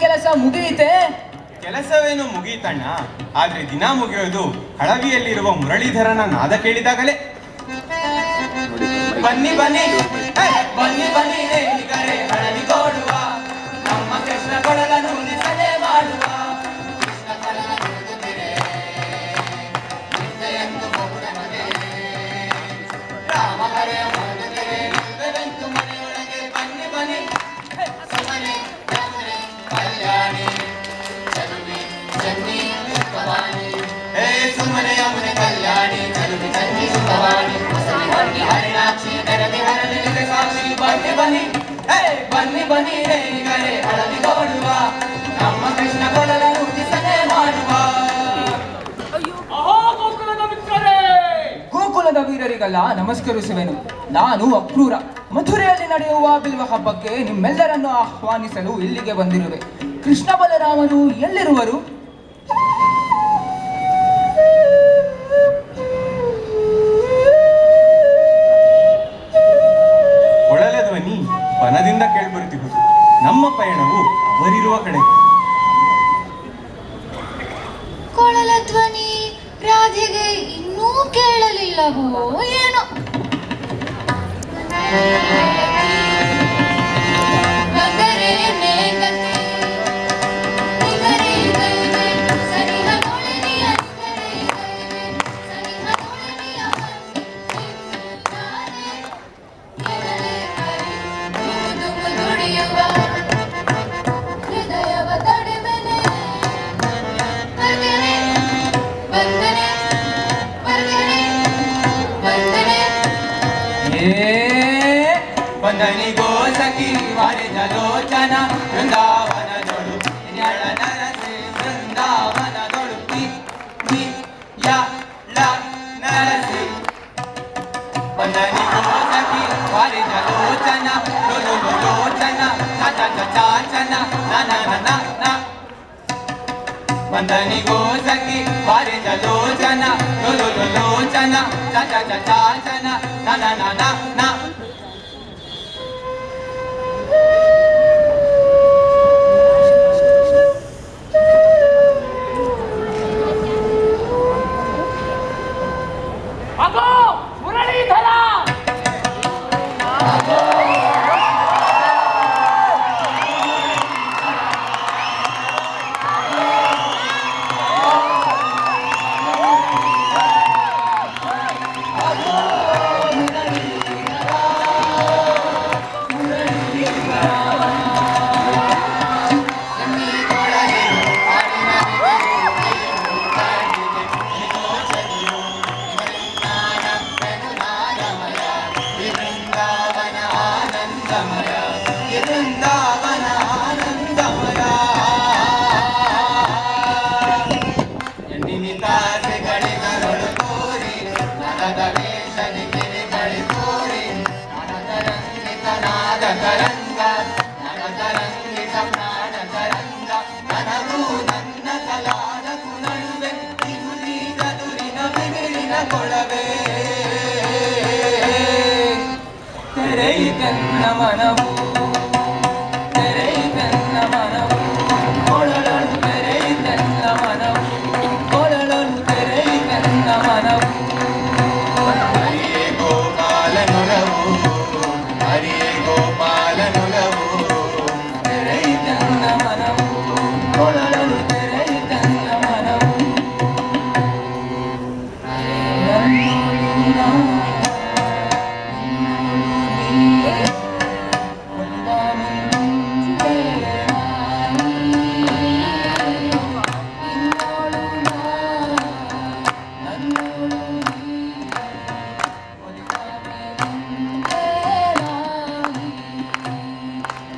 ಕೆಲಸ ಮುಗಿಯಿತೆ? ಕೆಲಸವೇನು ಮುಗಿಯಿತಣ್ಣ, ಆದ್ರೆ ದಿನ ಮುಗಿಯೋದು ಹಳವಿಯಲ್ಲಿರುವ ಮುರಳೀಧರನ ನಾದ ಕೇಳಿದಾಗಲೇ. ಬನ್ನಿ ಬನ್ನಿ ಬನ್ನಿ ಬನ್ನಿ ಹಳದಿ ಕೊಡುವ ನಮ್ಮ ಕೃಷ್ಣ ಕೊಡಲನ್ನು ನಿಸದೆ ಮಾಡುವ ರಾಮ ಹರೆಯ ಮನೆಯೊಳಗೆ ಬನ್ನಿ ಬನ್ನಿ ಕಲ್ಯಾಣಿ ಹೇ ಸುಮ್ಮನೆ ಯಮುನೆ ಕಲ್ಯಾಣಿ ಚಲುವಿ ಚನ್ನಿ ಸುಖವಾಣಿ ಹರಿಣಾಕ್ಷಿ ತೆರದಿ ಹರಳಿಗೆ ಸಾಕ್ಷಿ ಬನ್ನಿ ಬನ್ನಿ ಹೇ ಬನ್ನಿ ಬನ್ನಿ ರೇಣಿಗರೆ ಹಳದಿ ಕೊಡುವ ನಮ್ಮ ಕೃಷ್ಣ ಕೊಡಲನ್ನು ನಿಸದೆ ಮಾಡುವ. ಗೋಕುಲದ ವೀರರಿಗೆಲ್ಲ ನಮಸ್ಕರಿಸುವೆನು. ನಾನು ಅಕ್ರೂರ. ಮಥುರೆಯಲ್ಲಿ ನಡೆಯುವ ಬಿಲ್ವ ಹಬ್ಬಕ್ಕೆ ನಿಮ್ಮೆಲ್ಲರನ್ನು ಆಹ್ವಾನಿಸಲು ಇಲ್ಲಿಗೆ ಬಂದಿರುವೆ. ಕೃಷ್ಣ ಬಲರಾಮರು ಎಲ್ಲಿರುವರು? ಕೊಳಲ ಧ್ವನಿ ವನದಿಂದ ಕೇಳಿಬರುತ್ತಿರುವುದು. ನಮ್ಮ ಪಯಣವು ಅವರಿರುವ ಕಡೆ. ಕೊಳಲ ಧ್ವನಿ ರಾಧೆಗೆ ಇನ್ನೂ ಕೇಳಲಿಲ್ಲವೋ ಏನೋ. ಬಂದನಿಗೋ ಸಖಿ ವಾರೆ ಜಲೋಚನ ಬೃಂದಾವನದೊಳು ನ್ಯಾಳ ನರಸೆ ಬೃಂದಾವನದೊಳು ನಿ ಯ ಲ ನರಸೆ. ಬಂದನಿಗೋ ಸಖಿ ವಾರೆ ಜಲೋಚನ ಲೋಚನ ಚ ಚ ಚಾಚನ ನ ನ ನ ನ. ಬಂದನಿಗೋ ಸಖಿ ವಾರೆ ಜಲೋಚನ ಲೋಚನ ಚ ಚ ಚಾಚನ ನ ನ ನ ನ. ತೆರೆಯಿತೆನ್ನ ಮನವು ತೆರೆಯಿತೆನ್ನ ಮನವು ಕೊಳಲನು ತೆರೆಯಿತೆನ್ನ ಮನವು ಕೊಳಲನು ತೆರೆಯಿತೆನ್ನ ಮನವು. ಹರಿಯೇ ಗೋಪಾಲನುಲವು ಹರಿಯೇ ಗೋಪಾಲನುಲವು ತೆರೆಯಿತೆನ್ನ ಮನವು ಕೊಳಲನು ತೆರೆಯಿತೆನ್ನ ಮನವು.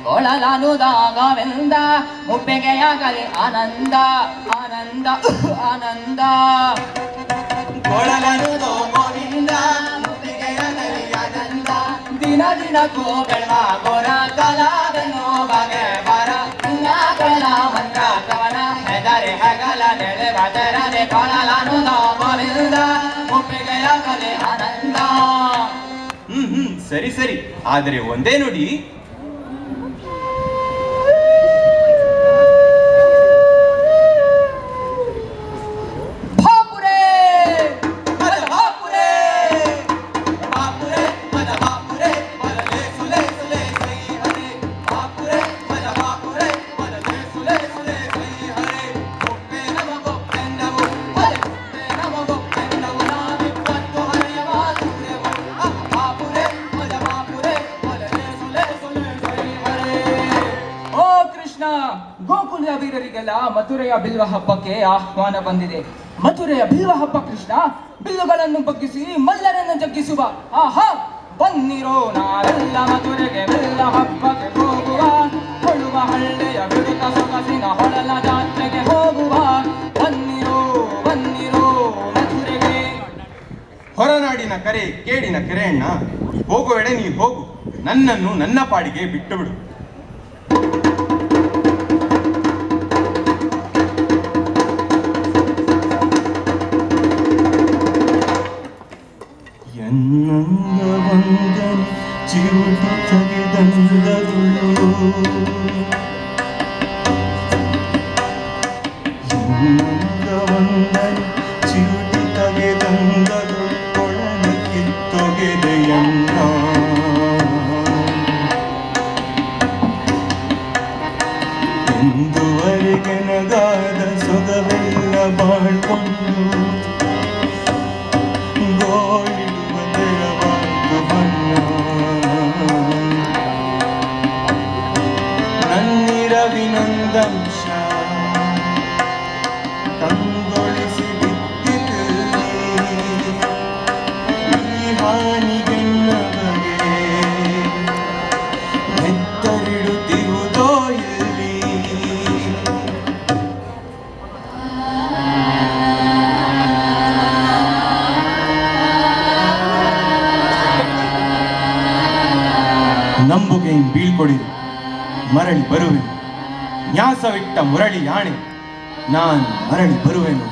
ಕೊಳಲನುದಾಗವೆಂದ ಮುಪ್ಪೆಗೆಯಾಗಲಿ ಆನಂದ ಆನಂದ ಆನಂದ. ಕೊಳಲನುದೋ ಗೋವಿಂದ ಮುಪ್ಪಿಗೆಯಾಗಲಿ ಆನಂದ. ದಿನ ದಿನಕ್ಕೂ ಬೆಳ್ವ ಗೋರ ಕಲಾದನು ಬಗೆ ಬರ ಕಳ ಮಂತ್ರ ಕವನ ಹೆದರೆ ಹಗಲ ನೆಳೆ ಬದರದೆ ಕೊಳಲನುದೋ ಗೋವಿಂದ ಮುಪ್ಪೆಗೆಯಾಗಲಿ ಆನಂದ. ಸರಿ ಸರಿ, ಆದರೆ ಒಂದೇ ನುಡಿ. ಗೋಕುಲದ ವೀರರಿಗೆಲ್ಲ ಮಥುರೆಯ ಬಿಲ್ವ ಹಬ್ಬಕ್ಕೆ ಆಹ್ವಾನ ಬಂದಿದೆ. ಮಥುರೆಯ ಬಿಲ್ವ ಹಬ್ಬ ಕೃಷ್ಣ, ಬಿಲ್ಲುಗಳನ್ನು ಬಗ್ಗಿಸಿ ಮಲ್ಲರನ್ನು ಜಗ್ಗಿಸುವ. ಆಹಾ, ಬನ್ನಿರೋ ನಾವೆಲ್ಲ ಮಥುರೆಗೆ ಬಿಲ್ಲ ಹಬ್ಬಕ್ಕೆ ಹೋಗುವ. ಹೊಳುವ ಹಳ್ಳಿಯ ಬಿಡುಕ ಸೊಗಸಿನ ಹೊಳಲ ಜಾತ್ರೆಗೆ ಹೋಗುವ. ಬನ್ನಿರೋ ಬನ್ನಿರೋ ಮಥುರೆಗೆ. ಹೊರನಾಡಿನ ಕರೆ ಕೇಡಿನ ಕೆರೆಯಣ್ಣ, ಹೋಗುವೆಡೆ ನೀ ಹೋಗು, ನನ್ನನ್ನು ನನ್ನ ಪಾಡಿಗೆ ಬಿಟ್ಟು ಬಿಡು. ಎನ್ನಂಗವಂದನೆ ಚಿರುಟಿ ತೆಗೆದಂದಗಳು, ಎನ್ನಂಗವಂದನೆ ಚಿರುಟಿ ತೆಗೆದಂದಗಳು, ಕೊಳನ ಕಿತ್ತೊಗೆದೆಯನ್ನ. ಎಂದುವರೆಗೆ ನಗಾದ ಸೊಗವೆಲ್ಲ ಬಾಳ್ಕೊಂಡು ಗೋಳಿಡುವ ತೆರವಾದ ಬಣ್ಣ. ನನ್ನಿರವಿನೊಂದಂಶ ಕಂಗೊಳಿಸಿ ಬಿದ್ದಿತು ಈ ಹಾನಿಗೆನ್ನ ಬಗೆ ನೆತ್ತರಿಡುತ್ತಿರುವುದೋ ಇಲ್ಲಿ. ನಂಬುಗೆ ಬೀಳ್ಕೊಡಿದೆ, ಮರಳಿ ಬರುವೆನು. ನ್ಯಾಸವಿಟ್ಟ ಮುರಳಿ ಯಾಣೆ, ನಾನು ಮರಳಿ ಬರುವೆನು.